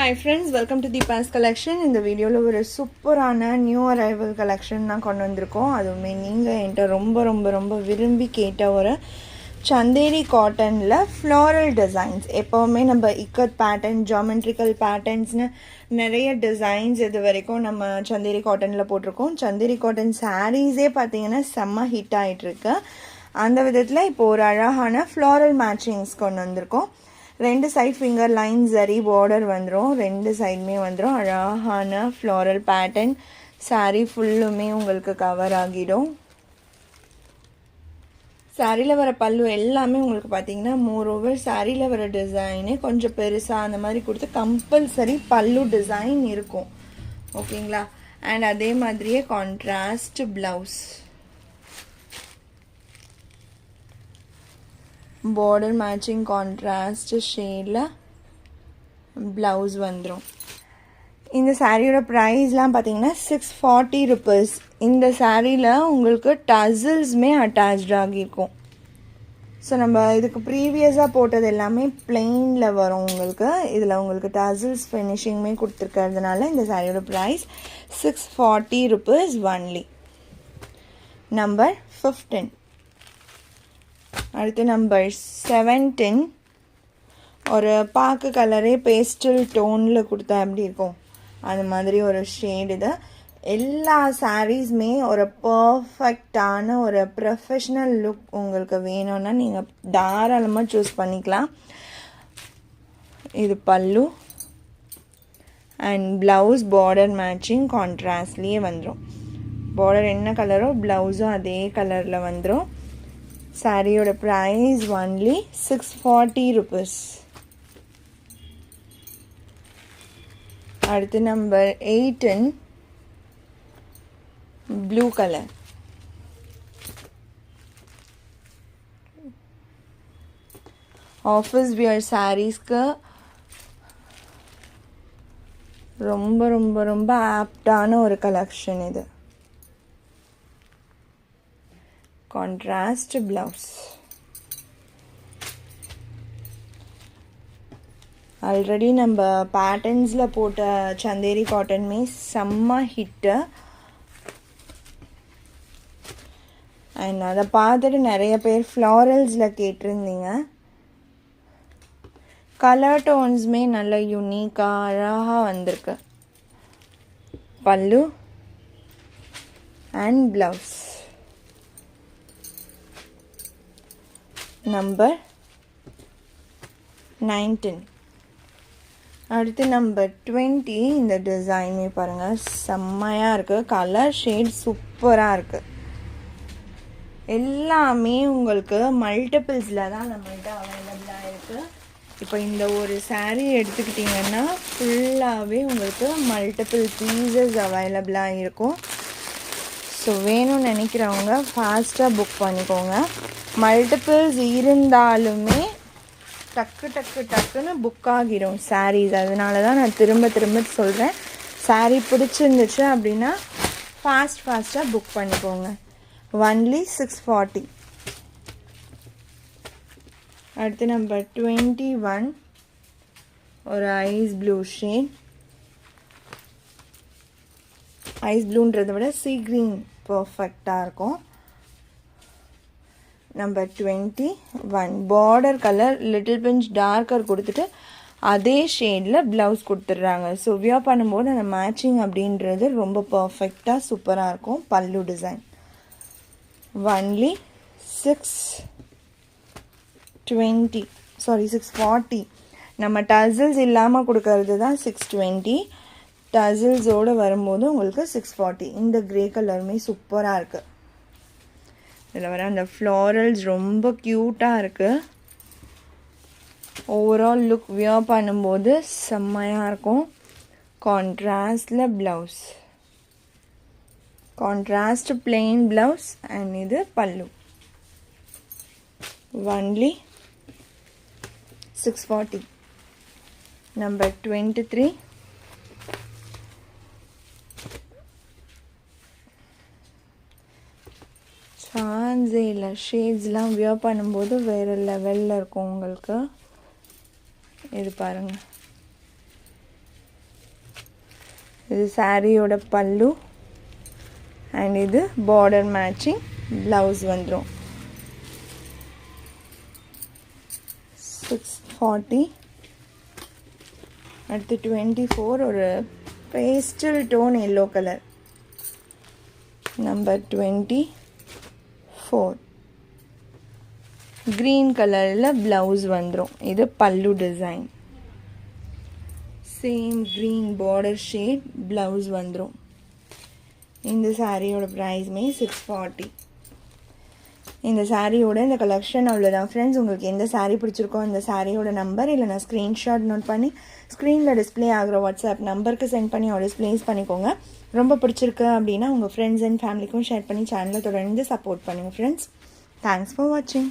Hi friends, welcome to Deepa's collection. இந்த வீடியோல ஒரு சூப்பரான நியூ அரைவல் கலெக்ஷன் தான் கொண்டு வந்திருக்கோம். அதுவுமே நீங்கள் என்கிட்ட ரொம்ப விரும்பி கேட்ட ஒரு சந்தேரி காட்டனில் ஃப்ளாரல் டிசைன்ஸ். எப்போவுமே நம்ம இக்கத் பேட்டர்ன், ஜாமெட்ரிக்கல் பேட்டர்ன்ஸ்னு நிறைய டிசைன்ஸ் இது வரைக்கும் நம்ம சந்தேரி காட்டனில் போட்டிருக்கோம். சந்தேரி காட்டன் சாரீஸே பார்த்தீங்கன்னா செம்ம ஹிட் ஆகிட்டுருக்கு. அந்த விதத்தில் இப்போ ஒரு அழகான ஃப்ளாரல் மேட்சிங்ஸ் கொண்டு வந்திருக்கோம். ரெண்டு side finger line zari border வந்துடும், ரெண்டு சைடுமே வந்துடும். அழகான ஃப்ளாரல் பேட்டர்ன் சாரீ ஃபுல்லுமே உங்களுக்கு கவர் ஆகிடும். சாரியில் வர பல்லு எல்லாமே உங்களுக்கு பார்த்தீங்கன்னா மோர் ஓவர் சாரியில் வர டிசைனே கொஞ்சம் பெருசாக அந்த மாதிரி கொடுத்து கம்பல்சரி பல்லு டிசைன் இருக்கும். ஓகேங்களா? அண்ட் அதே மாதிரியே contrast blouse, border matching contrast ஷேடில் ப்ளவுஸ் வந்துடும். இந்த சாரியோட ப்ரைஸ்லாம் பார்த்தீங்கன்னா 640 rupees. இந்த சாரியில் உங்களுக்கு டசில்ஸுமே அட்டாச்சாக ஆகியிருக்கும். ஸோ நம்ம இதுக்கு ப்ரீவியஸாக போட்டது எல்லாமே பிளெயினில் வரும். உங்களுக்கு இதில் உங்களுக்கு டசில்ஸ் ஃபினிஷிங்குமே கொடுத்துருக்கிறதுனால இந்த சாரியோட ப்ரைஸ் 640 rupees ஒன்லி. நம்பர் 15. அடுத்து நம்பர் 17. ஒரு பாக்கு கலரே பேஸ்டல் டோனில் கொடுத்தா எப்படி இருக்கும் அந்த மாதிரி ஒரு ஷேடு. இது எல்லா சாரீஸுமே ஒரு பர்ஃபெக்டான ஒரு ப்ரொஃபஷ்னல் லுக் உங்களுக்கு வேணும்னா நீங்கள் தாராளமாக சூஸ் பண்ணிக்கலாம். இது பல்லு அண்ட் ப்ளவுஸ் பார்டர் மேட்சிங் கான்ட்ராஸ்ட்லேயே வந்துடும். பார்டர் என்ன கலரோ ப்ளவுஸும் அதே கலரில் வந்துடும். சாரியோட ப்ரைஸ் ஒன்லி 640 rupees. அடுத்து number 18. Blue colour. Office wear சாரீஸ்க்கு ரொம்ப ஆப்டான ஒரு கலெக்ஷன் இது. Contrast blouse. ஆல்ரெடி நம்ம பேட்டர்ன்ஸில் போட்ட சந்தேரி காட்டனுமே செம்ம ஹிட்டு. அண்ட் அதை பார்த்துட்டு நிறைய பேர் ஃப்ளாரல்ஸில் கேட்டிருந்தீங்க. கலர் டோன்ஸுமே நல்ல யூனிக்காக அழகாக வந்திருக்கு. பல்லு அண்ட் ப்ளவுஸ். நம்பர் 19. அடுத்து நம்பர் 20. இந்த டிசைனே பாருங்கள் செம்மையாக இருக்குது. கலர் ஷேட் சூப்பராக இருக்குது. எல்லாமே உங்களுக்கு மல்டிபிள்ஸில் தான் நம்மள்கிட்ட அவைலபிளாக இருக்குது. இப்போ இந்த ஒரு சாரீ எடுத்துக்கிட்டிங்கன்னா ஃபுல்லாகவே உங்களுக்கு மல்டிபிள் பீசஸ் அவைலபிளாக இருக்கும். ஸோ வேணும்னு நினைக்கிறவங்க ஃபாஸ்ட்டாக புக் பண்ணிக்கோங்க. மல்டிபிள்ஸ் இருந்தாலுமே டக்குன்னு புக் ஆகிடும் சாரீஸ். அதனால தான் நான் திரும்ப சொல்கிறேன். சாரீ பிடிச்சிருந்துச்சு அப்படின்னா ஃபாஸ்ட்டாக புக் பண்ணிக்கோங்க. ஒன்லி 640. அடுத்து நம்பர் 21. ஒரு ஐஸ் ப்ளூ ஷேட். ஐஸ் ப்ளூன்றதை விட சீ க்ரீன் பர்ஃபெக்டாக இருக்கும். Number 21. Border colour little pinch darker கொடுத்துட்டு அதே ஷேடில் ப்ளவுஸ் கொடுத்துட்றாங்க. ஸோ வியர் பண்ணும்போது அந்த மேட்சிங் அப்படின்றது ரொம்ப பர்ஃபெக்டாக சூப்பராக இருக்கும். பல்லு டிசைன் ஒன்லி 640. நம்ம டசில்ஸ் இல்லாமல் கொடுக்கறது தான் 620. டசில்ஸோடு வரும்போது உங்களுக்கு 640. இந்த க்ரே கலருமே சூப்பராக இருக்குது. இதில் வர அந்த ஃப்ளாரல்ஸ் ரொம்ப க்யூட்டாக இருக்குது. ஓவரால் லுக் வியர் பண்ணும்போது செம்மையாக இருக்கும். கான்ட்ராஸ்டில் blouse, contrast plain blouse and இது பல்லு. ஒன்லி 640. நம்பர் 23. சான்ஸே இல்லை. ஷேட்ஸ்லாம் வியர் பண்ணும்போது வேறு லெவலில் இருக்கும் உங்களுக்கு. இது பாருங்கள், இது சாரியோட பல்லு அண்ட் இது பார்டர் மேட்சிங் ப்ளவுஸ் வந்துடும். 640. அடுத்து 24 ஒரு pastel tone yellow colour. Number 24 green கலரில் ப்ளவுஸ் வந்துடும். இது பல்லு design. Same green border shade blouse வந்துடும். இந்த சாரியோட ப்ரைஸ்மே 640. இந்த சாரியோட இந்த கலெக்ஷன் அவ்வளோதான் ஃப்ரெண்ட்ஸ். உங்களுக்கு எந்த சாரீ பிடிச்சிருக்கோ அந்த சாரியோட நம்பர் இல்லை நான் ஸ்க்ரீன்ஷாட் நோட் பண்ணி ஸ்க்ரீனில் டிஸ்பிளே ஆகிற வாட்ஸ்அப் நம்பருக்கு சென்ட் பண்ணி ஆர்டர்ஸ் ப்ளேஸ் பண்ணிக்கோங்க. ரொம்ப பிடிச்சிருக்கு அப்படின்னா உங்கள் ஃப்ரெண்ட்ஸ் அண்ட் ஃபேமிலிக்கும் ஷேர் பண்ணி சேனலை தொடர்ந்து சப்போர்ட் பண்ணுங்கள் ஃப்ரெண்ட்ஸ். தேங்க்ஸ் ஃபார் வாட்சிங்.